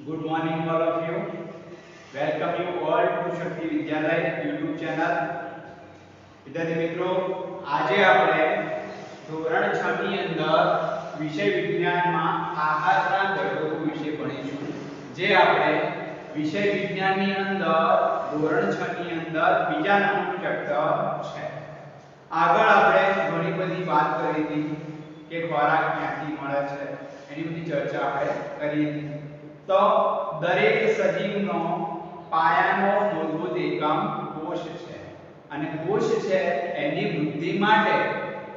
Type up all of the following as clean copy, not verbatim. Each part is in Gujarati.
Good morning, all of you. Welcome you all to Shakti Vidyalaya YouTube channel. વિદ્યાર્થી મિત્રો, આજે આપણે ધોરણ 6 ની અંદર વિષય વિજ્ઞાનમાં આહારના ઘટકો વિશે ભણીશું. જે આપણે વિષય વિજ્ઞાનની અંદર ધોરણ 6 ની અંદર બીજા નંબરનું ચેપ્ટર છે. આગળ આપણે ઘણી બધી વાત કરી હતી કે ખોરાક ક્યાંથી મળે છે, એની બધી ચર્ચા આપણે કરી હતી. તો દરેક સજીવનો પાયાનો મૂળભૂત એકમ કોષ છે અને કોષ છે એની વૃદ્ધિ માટે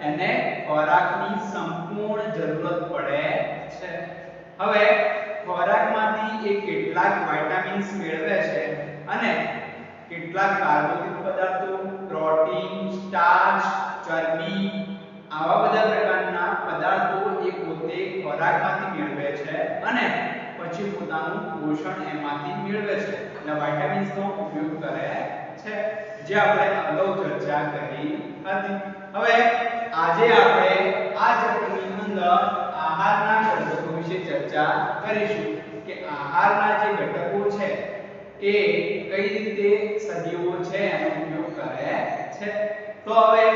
એને ખોરાકની સંપૂર્ણ જરૂરત પડે છે. હવે ખોરાકમાંથી એ કેટલાક વિટામિન્સ મેળવે છે અને કેટલાક કાર્બોદિત પદાર્થો, પ્રોટીન, સ્ટાર્ચ, ચરબી આવા બધા પ્રકારના પદાર્થો એ પોતે ખોરાકમાંથી મેળવે છે અને પછી પોતાનું પોષણ એમાંથી મેળવે છે. એટલે વિટામિન્સ નો ઉપયોગ કરે છે, જે આપણે અગાઉ ચર્ચા કરી હતી. હવે આજે આપણે આ ચેપ્ટરની અંદર આહારના ઘટકો વિશે ચર્ચા કરીશું કે આહારના જે ઘટકો છે એ કઈ રીતે સજીવો છે એનો ઉપયોગ કરે છે. તો હવે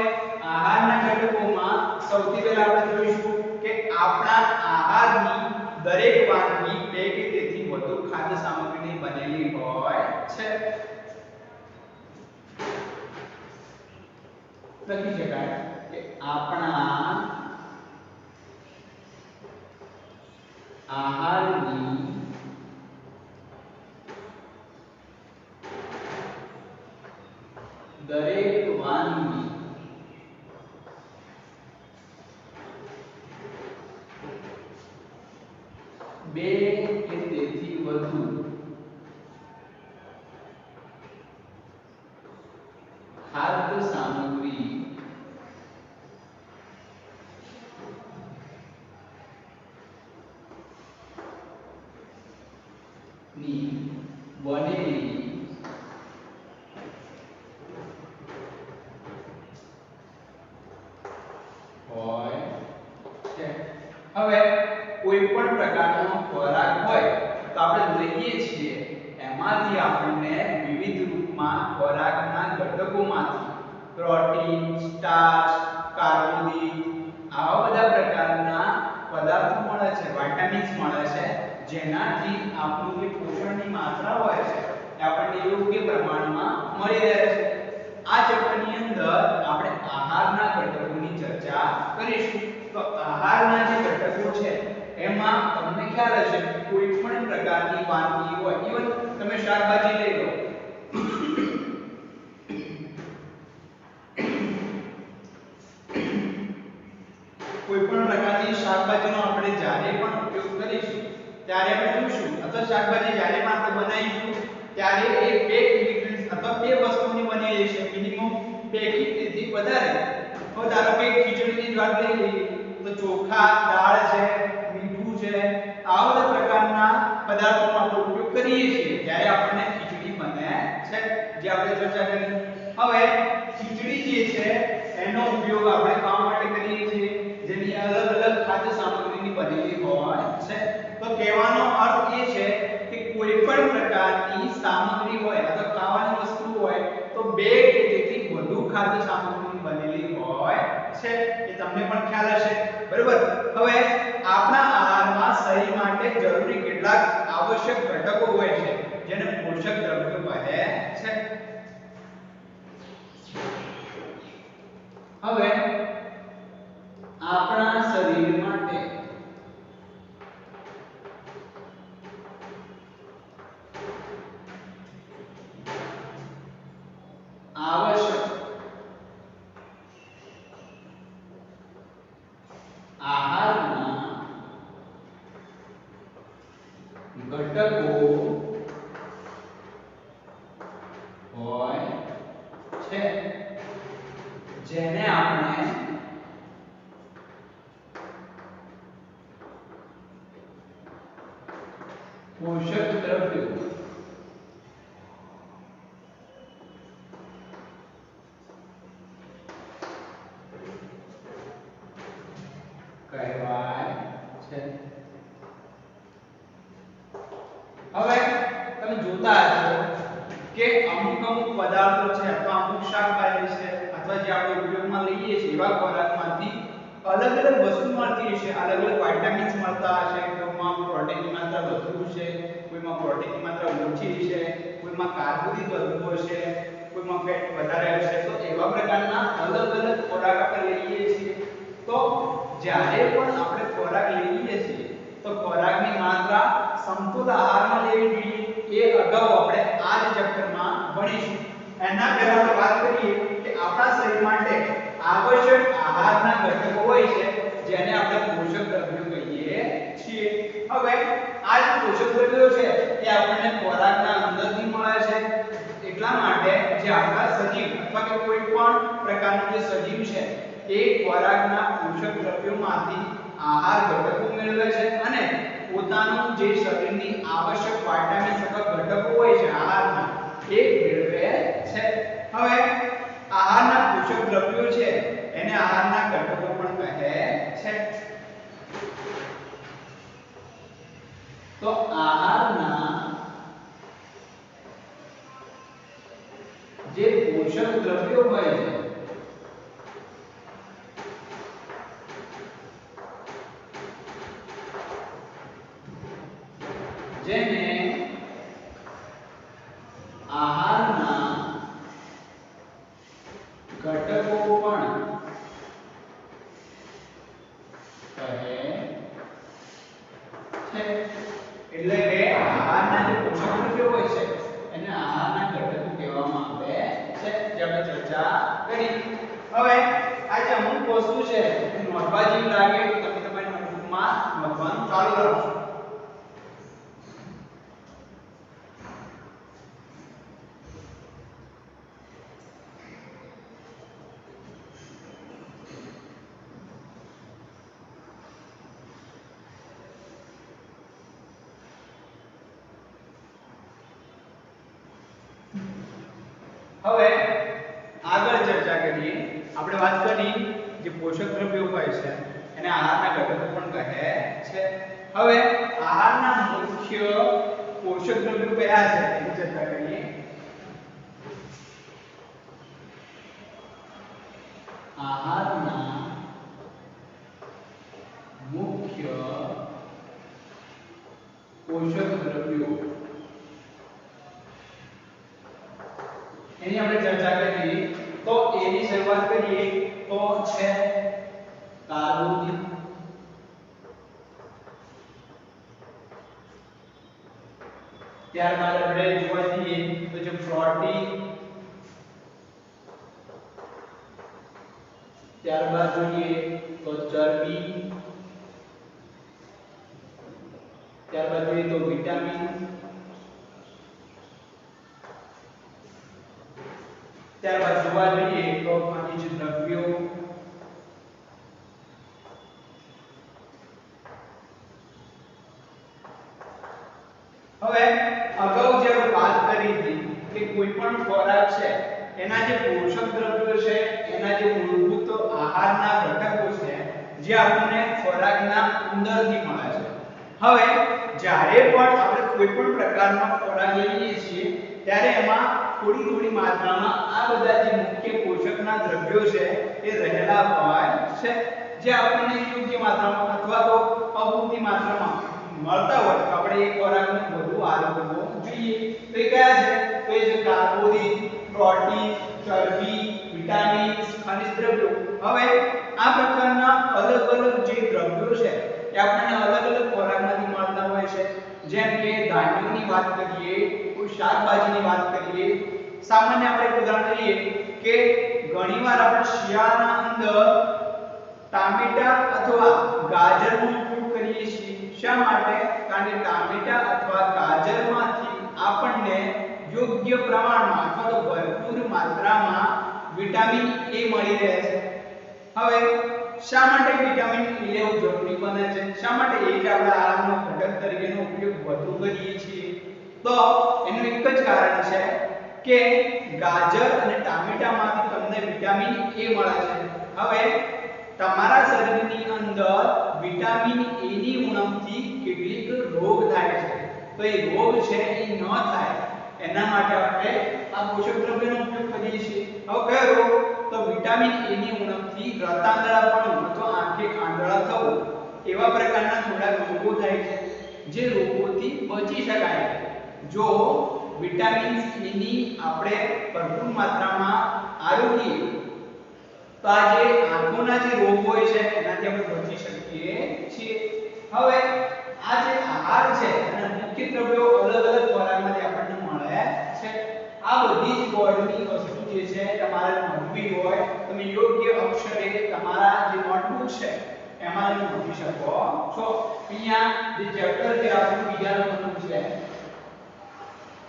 આહારના ઘટકોમાં સૌથી પહેલા આપણે જોઈશું કે આપણા આહારની દરેક વાનગી બે કે તેથી વધુ ખાદ્ય સામગ્રીની બનેલી હોય છે. લખી શકાય કે આપણા આહારની દરેક વાનગી બે કે તેથી વધુ ખાદ્ય સામગ્રી ની બનેલી હોય છે. હવે કોઈ પણ પ્રકારનો ખોરાક હોય તો આપણે લઈએ છીએ, એમાંથી આપણને વિવિધ રૂપમાં ખોરાકના ઘટકોમાંથી પ્રોટીન, સ્ટાર્ચ, કાર્બોદિત આવા બધા પ્રકારના પદાર્થો મળે છે, વિટામિન્સ મળે છે, જેનાથી આપણું જે પોષણની માત્રા હોય છે એ આપણને યોગ્ય પ્રમાણમાં મળી રહે છે. આ ચેપ્ટરની અંદર આપણે આહારના ઘટકોની ચર્ચા કરીશું. તો આહારના જે ઘટકો છે એમાં તમને ખ્યાલ હશે કોઈ પણ પ્રકારની વાનગી હોય, ઈવન તમે શાકભાજી લઈ લો, કોઈ પણ પ્રકારની શાકભાજીનો આપણે જ્યારે પણ ઉપયોગ કરીશું ત્યારે આપણે જોઈશું અથવા શાકભાજી જ્યારે પણ આપણે બનાવીશું ત્યારે એ બે ઇન્ગ્રેડિયન્ટ્સ અથવા બે વસ્તુની બનેલી છે, મિનિમમ બે કે તેથી વધારે. હવે ધારો કે ખીચડીની જ વાત લઈ લઈએ તો ચોખા, દાળ છે, મીઠું છે, આવા બધા પ્રકારના પદાર્થોનો આપણે ઉપયોગ કરીએ છીએ જ્યારે આપણને ખીચડી બને છે, જે આપણે ચર્ચા કરી. હવે ખીચડી જે છે એનો ઉપયોગ આપણે ખાવા માટે કરીએ છીએ, જેની અલગ અલગ ખાદ્ય સામગ્રીની બનેલી હોય છે. તો કહેવાનો અર્થ એ છે કે કોઈ પણ પ્રકારની સામગ્રી હોય અથવા ખાવાની વસ્તુ હોય તો બે કે તેથી વધુ ખાદ્ય સામગ્રીની બનેલી હોય છે. એ તમને પણ ખ્યાલ હશે, બરાબર. હવે આપણા આહારમાં શરીર માટે જરૂરી કેટલાક આવશ્યક ઘટકો હોય છે જેને પોષક દ્રવ્યો કહે છે. હવે આપણા શરીર માટે આવશ્યક આહારના ઘટકો હોય છે, જેને આપણે પોષક દ્રવ્યો કહેવાય છે. પદાર્થો છે અથવા અમુક શાકભાજી છે અથવા જે આપણે ઉપયોગમાં લઈએ છીએ એવા ખોરાકમાંથી અલગ અલગ વસ્તુ મળતી હશે, અલગ અલગ વિટામિન્સ મળતા હશે, કોઈમાં પ્રોટીનની માત્રા વધુ હશે, કોઈમાં પ્રોટીનની માત્રા ઓછી હશે, કોઈમાં કાર્બોહાઈડ્રેટ વધુ હશે, કોઈમાં ફેટ વધારે હશે. તો એવા પ્રકારના અલગ અલગ ખોરાક આપણે લઈએ છીએ. તો જ્યારે પણ આપણે ખોરાક લઈએ છીએ તો ખોરાકની માત્રા સમતોલ આહારમાં લેવી જોઈએ. એ અગાઉ આપણે આ જ ચેપ્ટરમાં ભણીશું. એના પહેલા આપણે વાત કરીએ કે આપણા શરીર માટે આવશ્યક આહારના ઘટકો હોય છે જેને આપણે પોષક દ્રવ્યો કહીએ છીએ. હવે આ જે પોષક દ્રવ્યો છે એ આપણને ખોરાકના અંદરથી મળે છે. એટલા માટે જે આપણા સજીવ અથવા કે કોઈ પણ પ્રકારનું જે સજીવ છે એ ખોરાકના પોષક દ્રવ્યોમાંથી આહાર ઘટકો મેળવે છે અને પોતાનું જે શરીરની આવશ્યક વિટામિન્સ અથવા ઘટકો હોય છે આહારના એ મેળવે છે. હવે આહારના પોષક દ્રવ્યો છે એને આહારના ઘટકો પણ કહે છે. તો આહારના જે પોષક દ્રવ્યો હોય છે જેને આહારના ઘટકો પણ કહે છે. એટલે કે આહારના જે પોષક દ્રવ્યો હોય છે એને આહારના ઘટકો કહેવામાં આવે છે, જે આપણે ચર્ચા કરી. હવે આ જે અમુક વસ્તુ છે એ નોંધવા જેવી લાગે તો તમે તમારી નોટબુકમાં નોંધવાનું ચાલુ રાખો. હવે આગળ ચર્ચા કરીએ. આપણે વાત કરી જે પોષક દ્રવ્યો હોય છે એને આહારના ઘટકો પણ કહે છે. હવે આહારના મુખ્ય પોષક દ્રવ્યો કયા છે એની ચર્ચા કરીએ. આહારના મુખ્ય પોષક દ્રવ્યો એની આપણે ચર્ચા કરીએ. તો એની શરૂઆત કરીએ તો છે કાર્બોહાઈડ્રેટ, ત્યારબાદ આપણે જોવા જઈએ તો જે પ્રોટીન, ત્યારબાદ જોઈએ તો ચરબી, ત્યારબાદ જોઈએ તો વિટામિન, ત્યારબાદ જોવા જઈએ તો ખનિજ દ્રવ્યો, હવે અગાઉ જે વાત કરી હતી કે કોઈ પણ ખોરાક છે એના જે પોષક દ્રવ્યો છે એના જે મૂળભૂત આહારના ઘટકો છે જે આપણને ખોરાકના અંદરથી મળે છે. હવે જ્યારે પણ આપણે કોઈ પણ પ્રકારનો ખોરાક લઈએ છીએ ત્યારે એમાં થોડી થોડી માત્રામાં આ બધા જે મુખ્ય પોષકના દ્રવ્યો છે એ રહેલા હોય છે, જે આપણને યોગ્ય માત્રામાં અથવા તો અપૂરતી માત્રામાં મળતા હોય તો આપણે એ ખોરાકને વધુ આહાર કરવો જોઈએ. તો એ કયા છે? તો એ છે કાર્બોહાઈડ્રેટ, પ્રોટીન, ચરબી, વિટામિન્સ, ખનિજ દ્રવ્યો. હવે આ પ્રકારના અલગ અલગ જે દ્રવ્યો છે એ આપણને અલગ અલગ ખોરાકમાંથી મળતા હોય છે. જેમ કે ધાન્યોની વાત કરીએ, કોઈ શાકભાજીની વાત કરીએ. સામાન્ય આપણે એક ઉદાહરણ લઈએ કે ઘણીવાર આપણે શિયાળાના અંદર ટામેટા અથવા ગાજરનો ઉપયોગ કરીએ છીએ. શા માટે? કારણ કે ટામેટા અથવા ગાજરમાંથી આપણને યોગ્ય પ્રમાણમાં અથવા તો ભરપૂર માત્રામાં વિટામિન એ મળી રહે છે. હવે શા માટે વિટામિન એ લેવું જરૂરી બને છે? શા માટે એ જ આપણે આહારનો ઘટક તરીકેનો ઉપયોગ વધુ કરીએ છીએ? તો એનું એક જ કારણ છે કે ગાજર અને ટામેટામાંથી તમને વિટામિન એ મળે છે. હવે તમારા શરીરની અંદર વિટામિન એ ની ઉણપથી કેટલીક રોગ થાય છે. તો એ રોગ છે એ ન થાય એના માટે આપણે આ પોષક દ્રવ્યનો ઉપયોગ કરીએ છીએ. હવે કયો રોગ? તો વિટામિન A ની ઉણપથી રતાંતરાપણું અથવા આંખે આંધળા થવું એવા પ્રકારના થોડા રોગો થાય છે, જે રોગોથી બચી શકાય જો વિટામિન A ની આપણે ભરપૂર માત્રામાં આરોગીએ. તો આ જે આંખોના જે રોગ હોય છે એનાથી આપણે બચી શકીએ છીએ. હવે આ જે આહાર છે અને મુખ્ય દ્રવ્યો અલગ અલગ ખોરાકમાંથી આપણને મળે છે. આ બધી જ બોર્ડની વસ્તુ જે છે તમારે નોંધવી હોય, તમે યોગ્ય અક્ષરે તમારા જે નોટબુક છે એમાં તમે નોંધી શકો છો. અહીંયા જે ચેપ્ટર છે આપણું બીજા નંબરનું છે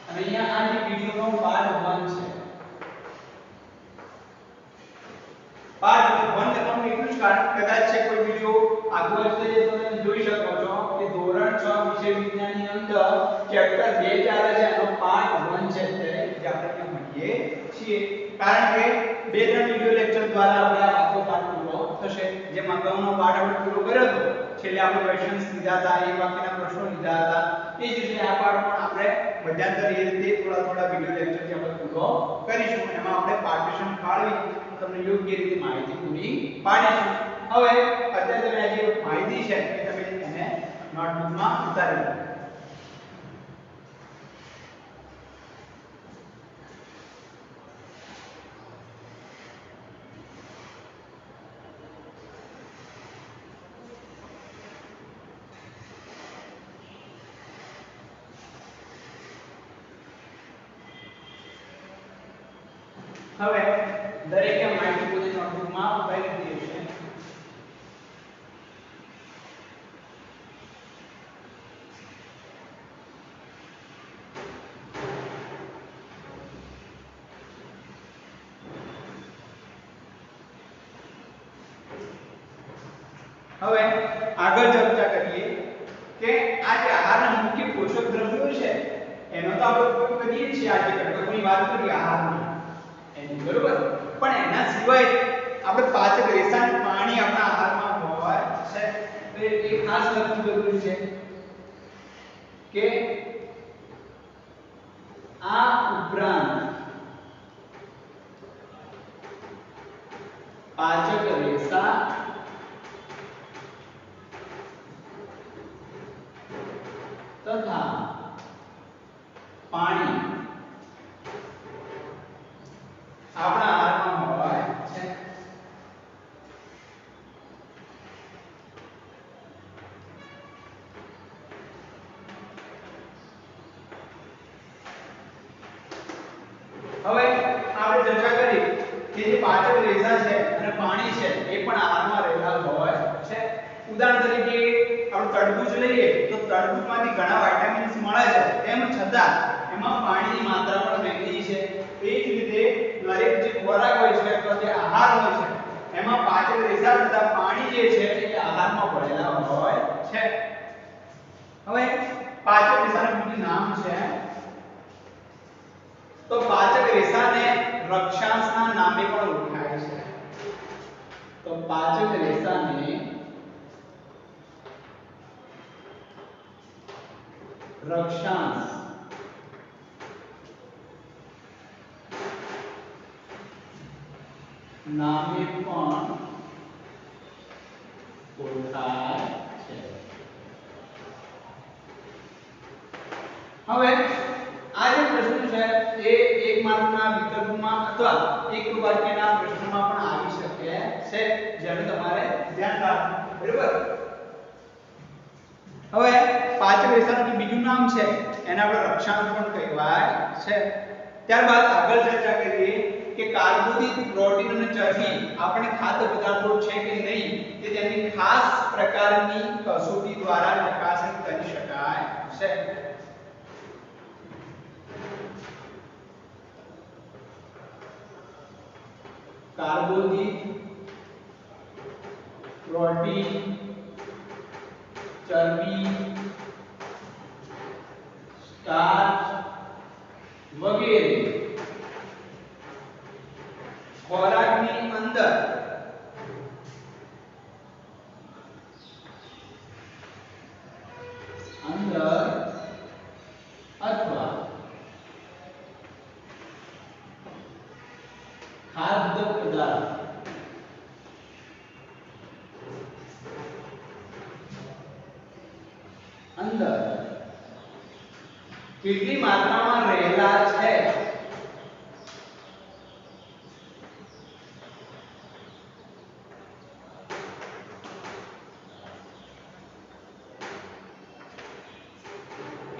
અને અહીંયા આ જે વિડિયોનો પાર્ટ 1 છે. પાર્ટ 1 લખવાનું એટલું જ કારણ કદાચ છે કોઈ વિડિયો આગળ હશે તો તમે જોઈ શકો છો કે ધોરણ 6 વિષય વિજ્ઞાનની અંદર ચેપ્ટર 2 ચાલે છે એનો પાર્ટ 1 છે જે આપણે ભણીએ છીએ. કારણ કે 2-3 વિડિયો લેક્ચર દ્વારા આપણે આ આખો પાઠ પૂરો થશે. જેમ અગાઉનો પાઠ આપણે પૂરો કર્યો હતો, છેલ્લે આપણે ક્વેશ્ચન્સ લીધા હતા, એક વાક્યના પ્રશ્નો લીધા હતા, એ જ રીતે આ પાઠ પણ આપણે મધ્યાંતર એ રીતે થોડા વિડિયો લેક્ચર જે આપણે પૂરો કરીશું. એમાં આપણે પાર્ટીશન ફાળવી તમને યોગ્ય રીતે માહિતી પૂરી પાડીશું. હવે અત્યારે તમે આ જે માહિતી છે એ તમે એને નોટબુકમાં ઉતારી લો. હવે દરેકે માહિતી પોતાની નોટબુકમાં ઉતારી દીધી છે. હવે આગળ ચર્ચા કરીએ કે આ જે આહારના મુખ્ય પોષક દ્રવ્યો છે એનો તો આપણે ઉપયોગ કરીએ છીએ. આજે ઘટકોની વાત કરીએ આહારની એની, બરોબર, પણ એના સિવાય આપણે પાચક રેસા પાણી આપણા આહારમાં હોય છે. તો એ ખાસ લખવું જરૂરી છે કે આ ઉપરાંત પાચક રેસા તથા પાણી આપણા આહારમાં હોય છે. હવે આપણે ચર્ચા કરી કે જે પાચક રેસા છે અને પાણી છે એ પણ આહારમાં રહેલા હોય છે. ઉદાહરણ તરીકે આપણે તરબૂચ લઈએ તો તરબૂચમાંથી ઘણા વિટામિન્સ મળે છે, તેમ છતાં એમાં પાણીની માત્રા પણ રહેલી છે. એ જ રીતે દરેક જે ખોરાક હોય છે અથવા જે આહાર હોય છે એમાં પાચક રેસા તથા પાણી જે છે એ આહારમાં ભળેલા હોય છે. હવે પાચક રેસાનું બીજું નામ છે તો પાચક રેસાને રક્ષાંશના નામે પણ ઓળખાય છે. તો પાચક રેસાને રક્ષાંશ નામે પણ ઓળખાય છે. હવે આ જે પ્રશ્ન છે એ એક માર્કના વિકલ્પમાં અથવા એક વાક્યના પ્રશ્નમાં પણ આવી શકે છે, જેને તમારે ધ્યાન રાખવું, બરાબર. હવે પાચક રેસાનું જે બીજું નામ છે એને આપણે રક્ષાંશ પણ કહેવાય છે. ત્યારબાદ આગળ ચર્ચા કરીએ કે કાર્બોદિત, પ્રોટીન અને ચરબી આપણે ખાદ્ય પદાર્થો છે કે નહીં તે તેની ખાસ પ્રકારની કસોટી દ્વારા ચકાસણી કરી શકાય છે. કાર્બોદિત, પ્રોટીન, ચરબી, સ્ટાર્ચ વગેરે ખોરાકની અંદર અથવા અંદર કેટલી માત્રામાં રહેલા છે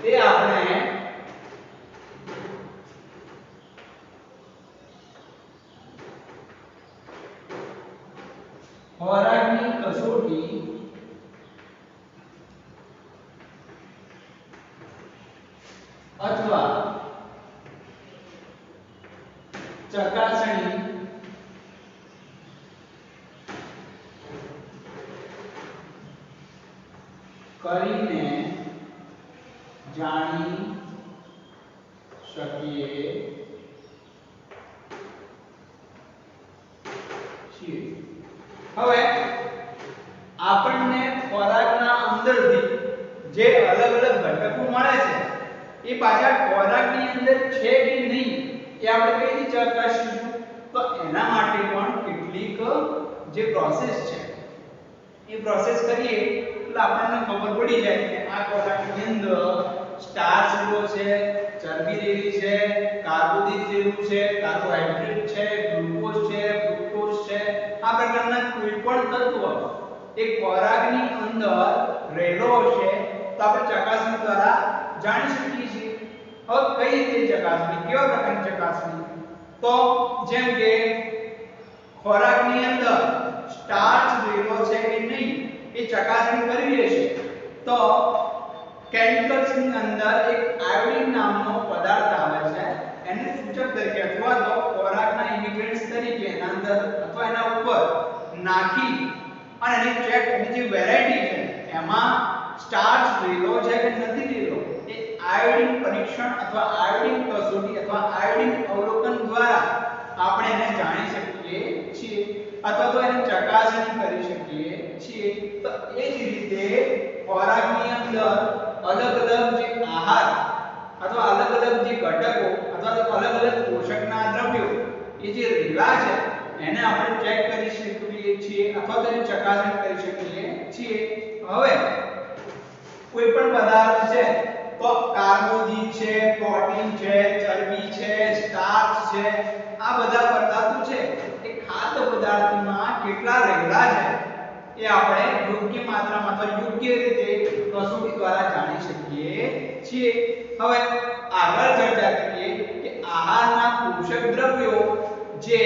તે આપણે ખોરાકની કસોટી અથવા ચકાસણી કરીને જાણી શકીએ છીએ। હવે આપણને ખોરાકના અંદરથી જે અલગ અલગ ઘટકો મળે છે એ પાછા ખોરાકની અંદર છે કે નહીં એ આપણે કઈ રીતે ચકાસીશું? તો એના માટે પણ કેટલીક જે પ્રોસેસ છે એ પ્રોસેસ કરીએ એટલે આપણને ખબર પડી જાય કે આ ખોરાકની અંદર સ્ટાર્ચ રહેલો છે, ચરબી રહેલી છે, કાર્બોદિત રહેલું છે, કાર્બોહાઈડ્રેટ છે, ગ્લુકોઝ છે, ફ્રુક્ટોઝ છે, આ પ્રકારના કોઈ પણ તત્વ એ ખોરાકની અંદર રહેલો છે તો આપણે ચકાસણી દ્વારા જાણી શકીએ છીએ। હવે કઈ રીતે ચકાસણી, કેવા પ્રકારની ચકાસણી? તો જેમ કે ખોરાકની અંદર સ્ટાર્ચ રહેલો છે કે નહીં એ ચકાસણી કરવી હશે તો કેમિકલ્સ ની અંદર એક આયોડિન નામનો પદાર્થ આવે છે, એને સૂચક તરીકે અથવા તો ખોરાકના ઇન્ગ્રેડિયન્ટ્સ તરીકે એના અંદર અથવા એના ઉપર નાખી અને એને ચેક, એની જે વેરાયટી છે એમાં સ્ટાર્ચ રહેલો છે કે નથી રહેલો એ આયોડિન પરીક્ષણ અથવા આયોડિન કસોટી અથવા આયોડિન અવલોકન દ્વારા આપણે એને જાણી શકીએ છીએ અથવા તો એની ચકાસણી કરી શકીએ છીએ। તો એ જ રીતે ખોરાકની અંદર અલગ અલગ જે આહાર અથવા અલગ અલગ જે ઘટકો અથવા તો અલગ અલગ પોષકના દ્રવ્યો એ જે રહેલા છે એને આપણે ચેક કરી શકીએ છીએ અથવા તો એની ચકાસણી કરી શકીએ છીએ। હવે કોઈ પણ પદાર્થ છે તો કાર્બોદિત છે, પ્રોટીન છે, ચરબી છે, સ્ટાર્ચ છે, આ બધા પદાર્થો છે એ ખાદ્ય પદાર્થમાં કેટલા રહેલા છે એ આપણે યોગ્ય માત્રામાં અથવા યોગ્ય રીતે કસોટી દ્વારા જાણી શકીએ છીએ। હવે આગળ ચર્ચા કરીએ કે આહારના પોષક દ્રવ્યો જે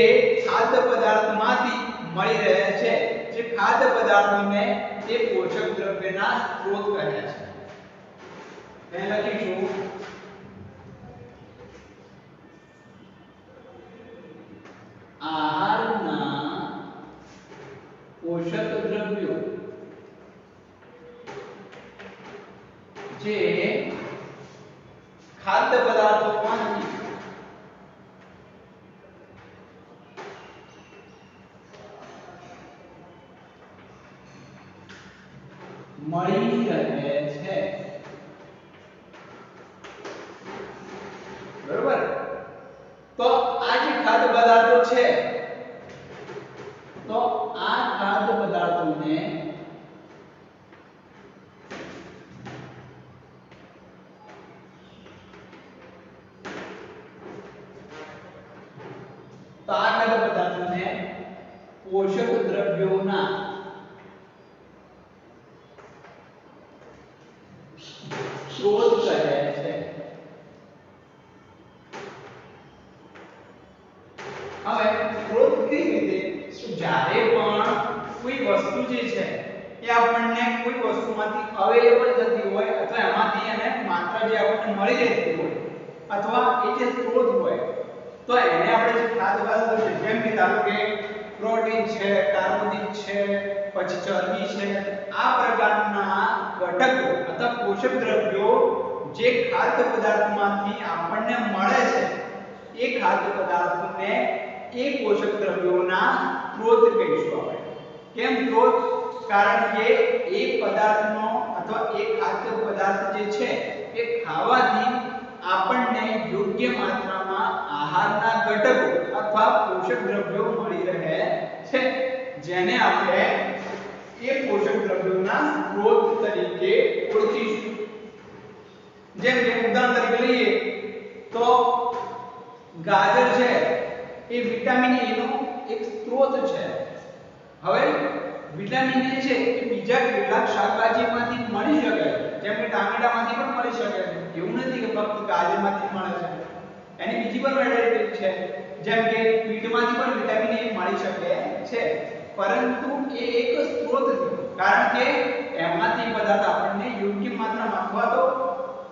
ખાદ્ય પદાર્થમાંથી મળી રહે છે, જે ખાદ્ય પદાર્થોને તે પોષક દ્રવ્યના સ્ત્રોત કહે છે। એને લખીશું આહારના પોષક દ્રવ્યો જે ખાદ્ય પદાર્થોમાંથી મળી રહે છે, બરોબર? તો આ જે ખાદ્ય પદાર્થો છે તો આ ખાદ્ય પદાર્થોને પોષક દ્રવ્યોના સ્ત્રોત કહે છે। હવે સ્ત્રોત કેવી રીતે? જ્યારે પણ કોઈ વસ્તુ જે છે એ આપણને કોઈ વસ્તુમાંથી અવેલેબલ થતી હોય અથવા એમાંથી એને માત્રા જે આપણને મળી રહેતી હોય અથવા એ જે સ્ત્રોત હોય તો એને આપણે જે ખાદ્ય પદાર્થો છે જેમ કે ધારો કે પ્રોટીન છે, કાર્બોદિત છે, પછી ચરબી છે, આ પ્રકારના ઘટકો અથવા પોષક દ્રવ્યો જે ખાદ્ય પદાર્થમાંથી આપણને મળે છે એ ખાદ્ય પદાર્થોને એ પોષક દ્રવ્યોના સ્ત્રોત કહીશું આપણે। કેમ સ્ત્રોત? કારણ કે એ પદાર્થનો અથવા એ ખાદ્ય પદાર્થ જે છે એ ખાવાથી આપણને યોગ્ય માત્રામાં આહારના ઘટકો અથવા પોષક દ્રવ્યો મળી રહે છે, જેને આપણે એ પોષક દ્રવ્યોના સ્ત્રોત તરીકે ઓળખીશું। જેમ કે ઉદાહરણ તરીકે લઈએ તો ગાજર છે એ વિટામિન એ નો એક સ્ત્રોત છે. હવે વિટામિન એ છે એ બીજા કેટલાક શાકભાજીમાંથી મળી શકે, જેમ કે ટામેટામાંથી પણ મળી શકે. એવું નથી કે ફક્ત ગાજરમાંથી મળે છે. એની બીજી પણ વેરાયટી છે, જેમ કે બીટમાંથી પણ વિટામિન એ મળી શકે છે. પરંતુ એ એક સ્ત્રોત છે, કારણ કે એમાંથી પદાર્થ આપણને યોગ્ય માત્રામાં અથવા તો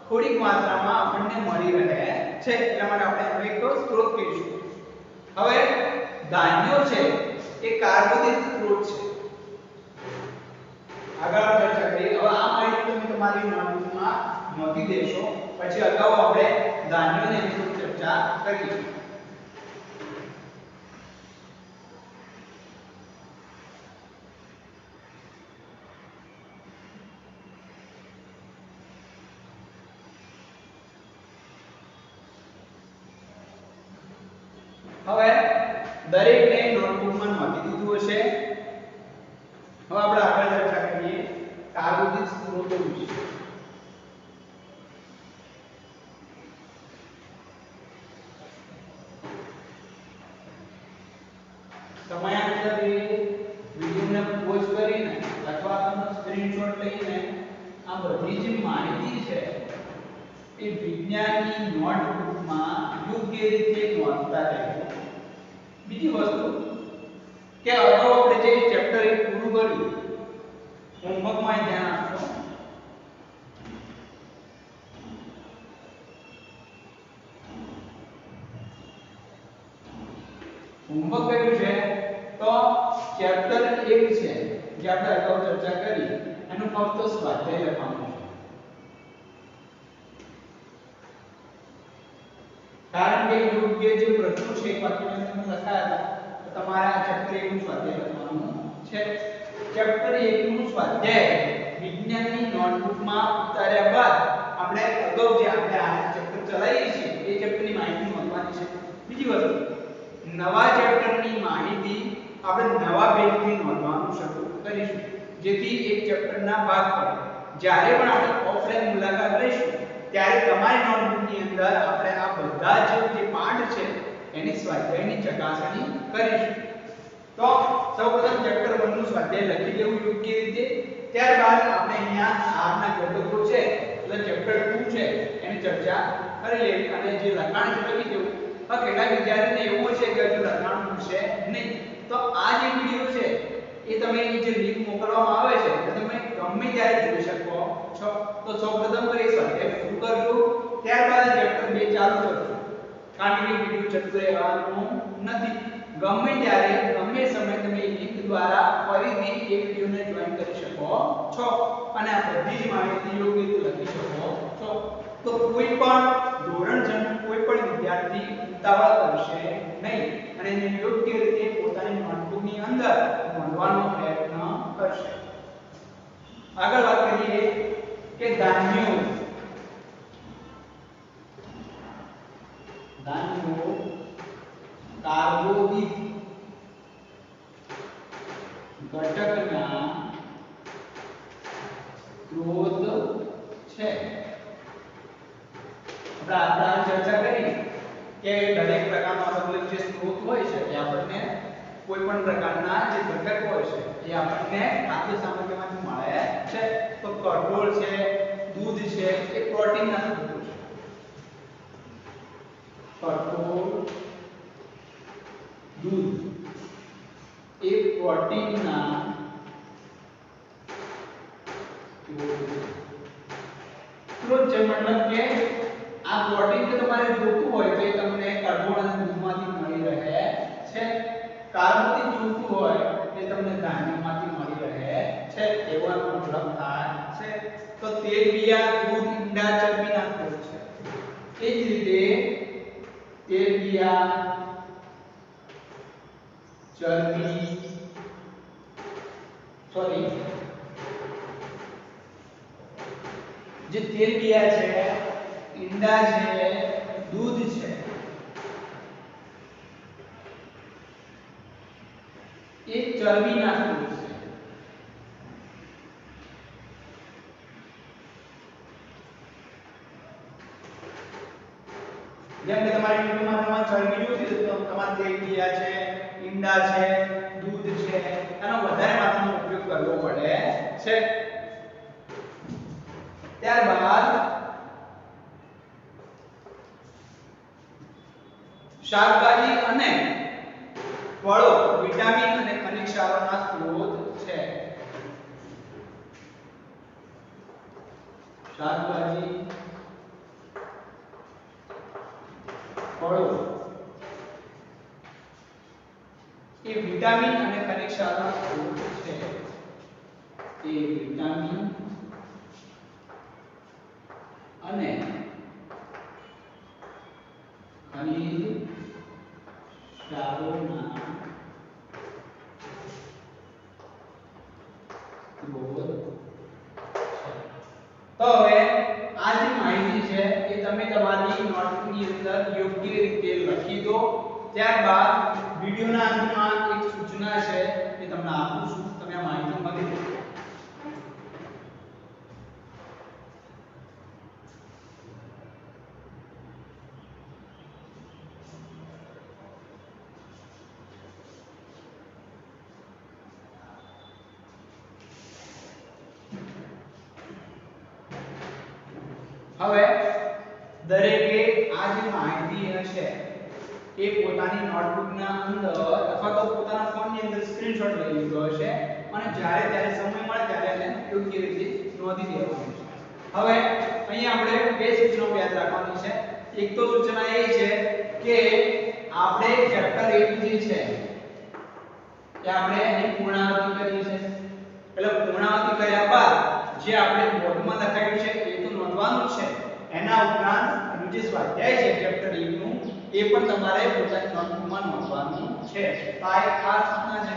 થોડીક માત્રામાં આપણને મળી રહે છે. એટલા માટે આપણે એનો એક સ્ત્રોત કહીશું. હવે ધાન્યો છે એ કાર્બોદિત સ્ત્રોત છે. આગળ ચર્ચા કરીએ. હવે આ માહિતી તમે તમારી નોટબુકમાં નોંધી દેશો, પછી અગાઉ આપણે ધાન્યોની વિશે ચર્ચા કરીશું. હવે દરેકને નોટબુકમાં નોંધી દીધું હશે. હવે આપણે આગળ ચર્ચા કરીએ કાર્બોદિત સ્ત્રોતો વિશે. સમયાંતરે વિડિયોને પોઝ કરીને અથવા તમે સ્ક્રીનશોટ લઈને આ બધી જ માહિતી છે એ વિજ્ઞાનની નોટબુકમાં યોગ્ય રીતે નોંધતા રહેજો. બીજી વસ્તુ કે અગાઉ આપણે જે ચેપ્ટર 1 પૂરું કર્યું, હોમવર્કમાં ધ્યાન આપજો. હોમવર્ક કયું છે તો ચેપ્ટર 1 છે જે આપણે અગાઉ ચર્ચા કરી એનું ફક્ત સ્વાધ્યાય લખવાનું છે. કારણ કે યોગ્ય જે પ્રશ્નો છે એ વાક્યમાં તમે લખાયા હતા, તો તમારે આ ચેપ્ટર 1 નું સ્વાધ્યાય લખવાનું છે. ચેપ્ટર 1 નું સ્વાધ્યાય વિજ્ઞાનની નોટબુકમાં ઉતાર્યા બાદ આપણે અગાઉ જે આપણે આ ચેપ્ટર ચલાવીએ છીએ એ ચેપ્ટરની માહિતી નોંધવાની છે. બીજી વસ્તુ, નવા ચેપ્ટરની માહિતી આપણે નવા પેજથી નોંધવાનું શરૂ કરીશું, જેથી એક ચેપ્ટરના ભાગ પર જ્યારે પણ આપણે ઓફલાઈન મુલાકાત લઈશું ત્યારે તમારી નોટબુકની અંદર આપણે આ બધા જે પાઠ છે એની સ્વાધ્યાયની ચકાસણી કરીશું. તો સૌપ્રથમ ચેપ્ટર 1 નું સ્વાધ્યાય લખી દેવું યોગ્ય રીતે. ત્યારબાદ આપણે અહીંયા આરના ઘટકો છે એટલે ચેપ્ટર 2 છે એની ચર્ચા કરી લેવી અને જે લખાણ છે લખી દેવું. હવે કેટલાક વિદ્યાર્થીને એવું છે કે હજુ લખાણ પૂછશે નહીં, તો આ જે વિડિયો છે એ તમે એની જે લિંક મોકલવામાં આવે છે તો તમે ગમે ત્યારે જોઈ શકો છો. તો સૌપ્રથમ કરી સ્વાધ્યાય પૂરું કરજો, ત્યારબાદ ચેપ્ટર 2 ચાલુ કરજો. કારણ કે વિડિયો જતું રહેવાનું નથી. ગમે ત્યારે ગમે સમય તમે લિંક દ્વારા ફરીથી એ વિડિયોને જોઈન કરી શકો છો અને આ બધી જ માહિતી યોગ્ય રીતે લખી શકો છો. તો કોઈ પણ ધોરણ જન્મ કોઈ પણ વિદ્યાર્થી ઉતાવળ કરશે નહીં અને એને યોગ્ય રીતે પોતાની નોટબુકની અંદર નોંધવાનો પ્રયત્ન કરશે. આગળ વાત કરીએ કે ધાન્યો કાર્બોદિત ઘટકના સ્ત્રોત છે. આપણે ચર્ચા કરી કે દરેક પ્રકારનો અલગ અલગ જે સ્ત્રોત હોય છે એ આપણને કોઈ પણ પ્રકારના જે ઘટક હોય છે એ આપણને ખાદ્ય સામગ્રીમાંથી મળે છે. તો કઠોળ છે, દૂધ છે એ પ્રોટીનના સ્ત્રોતો છે. કઠોળ, દૂધ એ પ્રોટીનના સ્ત્રોત છે. મતલબ કે આ પ્રોટીન કે તમારે જોતું હોય તો એ તમને કઠોળ અને દૂધમાંથી મળી રહે છે. કાર્બોદિત જોતું હોય તે તમને ધાન્યમાંથી મળી રહે છે, એવો મતલબ થાય છે. તો તેલબિયા, દૂધ, ઈંડા ચરબીના સ્ત્રોત છે. એ જ રીતે તેલબિયા, ચરબી જે તેલબિયા છે, ઈંડા છે, દૂધ છે, એ ચરબીના સ્ત્રોત છે. જેમ કે તમારી યુટ્યુબમાં તમારે ચરબી જોઈતી તો તમારે તેલિયા છે, ઈંડા છે, દૂધ છે, એનો વધારે માત્રામાં ઉપયોગ કરવો પડે છે. ત્યારબાદ શાકભાજી અને ફળો વિટામિન અને ખનિજ ક્ષારોના સ્ત્રોત છે. શાકભાજી, ફળો એ વિટામિન અને ખનિજ ક્ષારોના સ્ત્રોત છે. એ વિટામિન અને ખનિજ ક્ષારોના તો હવે આ જે માહિતી છે એ તમે તમારી નોટબુકની અંદર યોગ્ય રીતે લખી દો. ત્યારબાદ વિડિયોના અંતમાં એક સૂચના છે એ તમને આપું છું, તમે આ માહિતી મળી લો. હવે દરેકે આ જે માહિતી હશે એ પોતાની નોટબુકના અંદર અથવા તો પોતાના ફોનની અંદર સ્ક્રીનશોટ લઈ લીધો હશે અને જ્યારે ત્યારે સમય મળે ત્યારે એને યોગ્ય રીતે નોંધી દેવાનું છે. હવે અહીં આપણે બે સૂચનાઓ યાદ રાખવાની છે. એક તો સૂચના એ છે કે આપણે ચેપ્ટર 1 જે છે કે આપણે એની પૂર્ણાવૃત્તિ કરી છે. એટલે પૂર્ણાવૃત્તિ કર્યા બાદ જે આપણે બોર્ડમાં લખાયું છે એ તો નોંધવાનું છે. એના ઉપરાંત એનું જે સ્વાધ્યાય છે ચેપ્ટર 1 નું એ પણ તમારે પોતાની નોટબુકમાં નોંધવાનું છે. તો આ એક ખાસ સૂચના છે.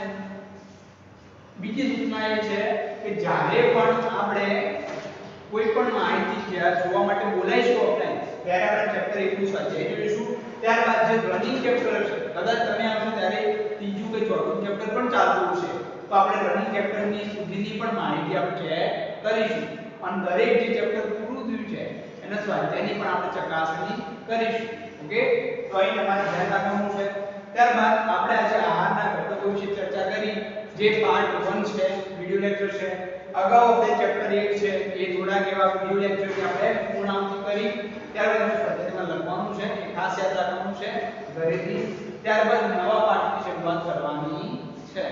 બીજી સૂચના એ છે કે જ્યારે પણ આપણે કોઈ પણ માહિતી જોવા માટે બોલાઈશું ઓફલાઈન ત્યારે આપણે ચેપ્ટર 1 નું સ્વાધ્યાય જોઈશું. ત્યારબાદ જે રનિંગ ચેપ્ટર છે કદાચ તમે આવશો ત્યારે ત્રીજું કે ચોથું ચેપ્ટર પણ ચાલતું હશે તો આપણે રનિંગ ચેપ્ટરની સુધીની પણ માહિતી આપણે ચેક કરીશું. અને દરેક જે ચેપ્ટર પૂરું થયું છે એના સ્વાધ્યાયની પણ આપણે ચકાસણી કરીશું. ઓકે, તો અહીં તમારે ધ્યાન રાખવાનું છે. ત્યારબાદ આપણે આજે આહારના ઘટકો વિશે ચર્ચા કરી જે પાર્ટ 1 છે, વિડિયો લેક્ચર છે. અગાઉ આપણે ચેપ્ટર 1 છે એ થોડાક એવા વિડિયો લેક્ચર કે આપણે પૂર્ણાવૃત્તિ કરી. ત્યારબાદ સ્વાધ્યાયમાં લખવાનું છે એ ખાસ યાદ રાખવાનું છે ઘરેથી. ત્યારબાદ નવા પાઠની શરૂઆત કરવાની છે.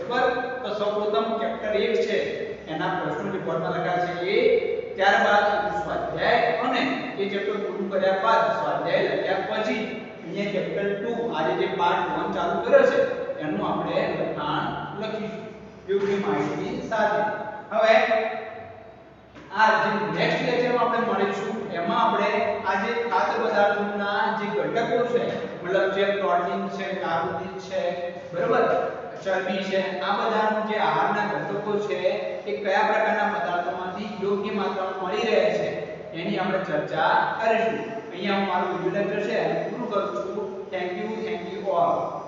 બરાબર, તો સૌપ્રથમ ચેપ્ટર 1 છે એના પ્રશ્નો જે બોર્ડમાં લખ્યા છે એ, ત્યારબાદ સ્વાધ્યાય અને એ ચેપ્ટર પૂરું કર્યા બાદ સ્વાધ્યાય લખ્યા પછી અહીંયા ચેપ્ટર 2 આજે જે પાર્ટ 1 ચાલુ કર્યો છે એનું આપણે લખાણ લખીશું યોગ્ય માહિતી સાથે. હવે આ જે નેક્સ્ટ લેક્ચરમાં આપણે મળીશું એમાં આપણે આ જે ખાદ્ય પદાર્થોના જે ઘટકો છે મતલબ જે પ્રોટીન છે, કાર્બોદિત છે, બરાબર, ચરબી છે, આ બધાનું જે આહારના ઘટકો છે એ કયા પ્રકારના પદાર્થોમાંથી યોગ્ય માત્રામાં મળી રહે છે એની આપણે ચર્ચા કરીશું. અહીંયા હું મારું વિડિયો લેક્ચર છે પૂરું કરું છું. Thank you all.